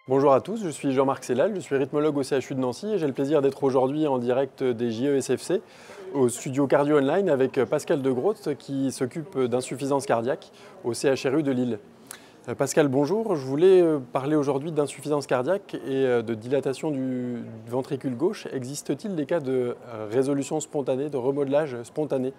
Bonjour à tous, je suis Jean-Marc Sellal, je suis rythmologue au CHU de Nancy et j'ai le plaisir d'être aujourd'hui en direct des JESFC au studio Cardio Online avec Pascal Degroot qui s'occupe d'insuffisance cardiaque au CHRU de Lille. Pascal, bonjour. Je voulais parler aujourd'hui d'insuffisance cardiaque et de dilatation du ventricule gauche. Existe-t-il des cas de résolution spontanée, de remodelage spontané ?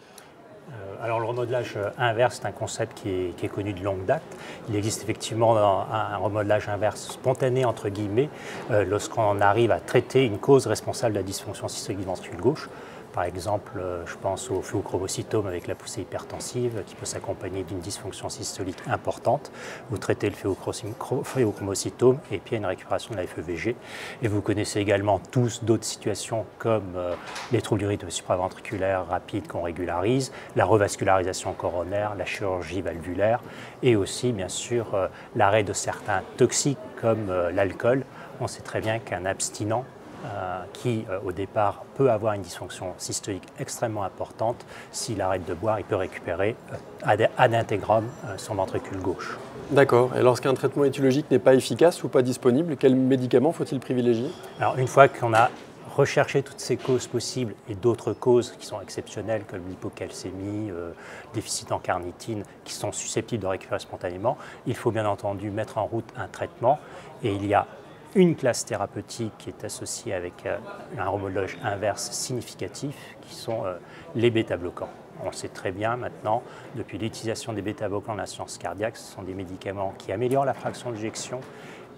Alors le remodelage inverse, c'est un concept qui est connu de longue date. Il existe effectivement un remodelage inverse spontané, entre guillemets, lorsqu'on arrive à traiter une cause responsable de la dysfonction systolique du ventricule gauche. Par exemple, je pense au phéochromocytome avec la poussée hypertensive qui peut s'accompagner d'une dysfonction systolique importante. Vous traitez le phéochromocytome et puis il y a une récupération de la FEVG. Et vous connaissez également tous d'autres situations comme les troubles du rythme supraventriculaire rapide qu'on régularise, la revascularisation coronaire, la chirurgie valvulaire et aussi bien sûr l'arrêt de certains toxiques comme l'alcool. On sait très bien qu'un abstinent qui, au départ, peut avoir une dysfonction systolique extrêmement importante. S'il arrête de boire, il peut récupérer ad integrum son ventricule gauche. D'accord. Et lorsqu'un traitement étiologique n'est pas efficace ou pas disponible, quels médicaments faut-il privilégier ? Alors, une fois qu'on a recherché toutes ces causes possibles et d'autres causes qui sont exceptionnelles comme l'hypocalcémie, déficit en carnitine, qui sont susceptibles de récupérer spontanément, il faut bien entendu mettre en route un traitement et il y a une classe thérapeutique qui est associée avec un remodelage inverse significatif, qui sont les bêta-bloquants. On sait très bien maintenant, depuis l'utilisation des bêta-bloquants dans la science cardiaque, ce sont des médicaments qui améliorent la fraction d'éjection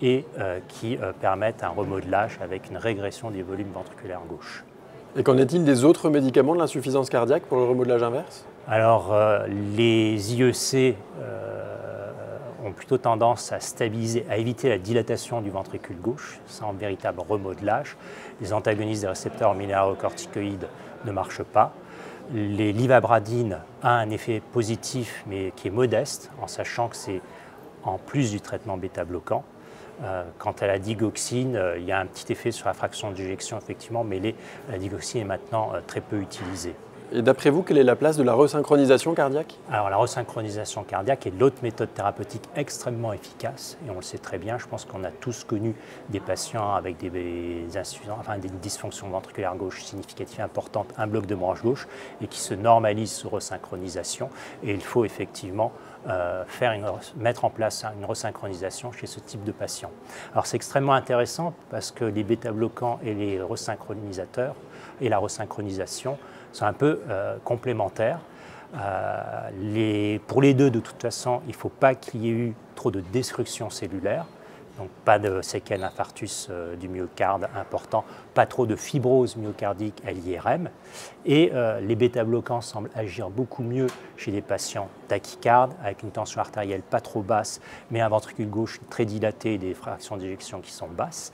et qui permettent un remodelage avec une régression des volumes ventriculaires gauche. Et qu'en est-il des autres médicaments de l'insuffisance cardiaque pour le remodelage inverse ? Alors, les IEC ont plutôt tendance à stabiliser, à éviter la dilatation du ventricule gauche, sans véritable remodelage. Les antagonistes des récepteurs minéralocorticoïdes ne marchent pas. Les livabradine a un effet positif, mais qui est modeste, en sachant que c'est en plus du traitement bêta-bloquant. Quant à la digoxine, il y a un petit effet sur la fraction d'éjection, effectivement, mais la digoxine est maintenant très peu utilisée. Et d'après vous, quelle est la place de la resynchronisation cardiaque ? Alors la resynchronisation cardiaque est l'autre méthode thérapeutique extrêmement efficace et on le sait très bien, je pense qu'on a tous connu des patients avec des dysfonctions ventriculaires gauche significatives importantes, un bloc de branche gauche et qui se normalisent sous resynchronisation et il faut effectivement mettre en place une resynchronisation chez ce type de patient. Alors c'est extrêmement intéressant parce que les bêta-bloquants et les resynchronisateurs et la resynchronisation sont un peu complémentaires. Pour les deux, de toute façon, il ne faut pas qu'il y ait eu trop de destruction cellulaire, donc pas de séquelles infarctus du myocarde important, pas trop de fibrose myocardique à l'IRM. Et les bêta-bloquants semblent agir beaucoup mieux chez des patients tachycardes, avec une tension artérielle pas trop basse, mais un ventricule gauche très dilaté et des fractions d'éjection qui sont basses.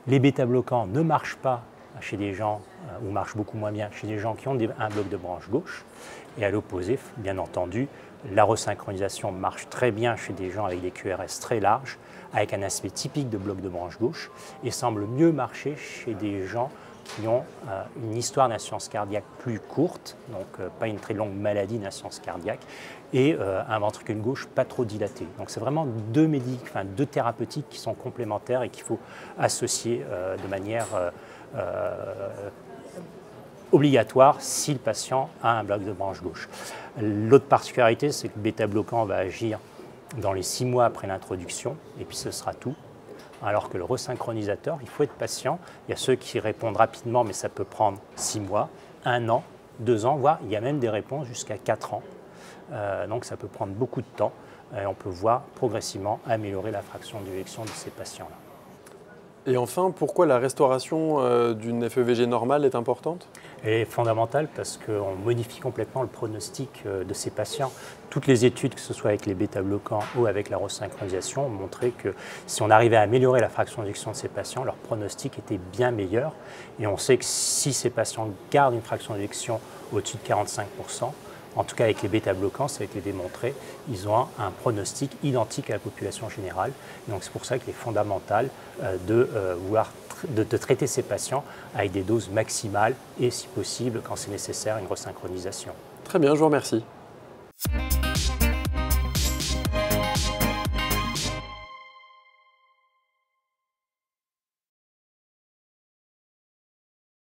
Les bêta-bloquants ne marchent pas chez des gens, ou marchent beaucoup moins bien chez des gens qui ont un bloc de branche gauche. Et à l'opposé, bien entendu, la resynchronisation marche très bien chez des gens avec des QRS très larges, avec un aspect typique de bloc de branche gauche, et semble mieux marcher chez des gens qui ont une histoire d'insuffisance cardiaque plus courte, donc pas une très longue maladie d'insuffisance cardiaque, et un ventricule gauche pas trop dilaté. Donc c'est vraiment deux thérapeutiques qui sont complémentaires et qu'il faut associer de manière obligatoire si le patient a un bloc de branche gauche. L'autre particularité, c'est que le bêta-bloquant va agir dans les 6 mois après l'introduction, et puis ce sera tout. Alors que le resynchronisateur, il faut être patient. Il y a ceux qui répondent rapidement, mais ça peut prendre 6 mois, 1 an, 2 ans, voire il y a même des réponses jusqu'à 4 ans. Donc ça peut prendre beaucoup de temps, et on peut voir progressivement améliorer la fraction d'éjection de ces patients-là. Et enfin, pourquoi la restauration d'une FEVG normale est importante ? Elle est fondamentale parce qu'on modifie complètement le pronostic de ces patients. Toutes les études, que ce soit avec les bêta-bloquants ou avec la resynchronisation, ont montré que si on arrivait à améliorer la fraction d'éjection de ces patients, leur pronostic était bien meilleur. Et on sait que si ces patients gardent une fraction d'éjection au-dessus de 45%, en tout cas avec les bêta-bloquants, ça a été démontré, ils ont un pronostic identique à la population générale. Donc c'est pour ça qu'il est fondamental de traiter ces patients avec des doses maximales et si possible, quand c'est nécessaire, une resynchronisation. Très bien, je vous remercie.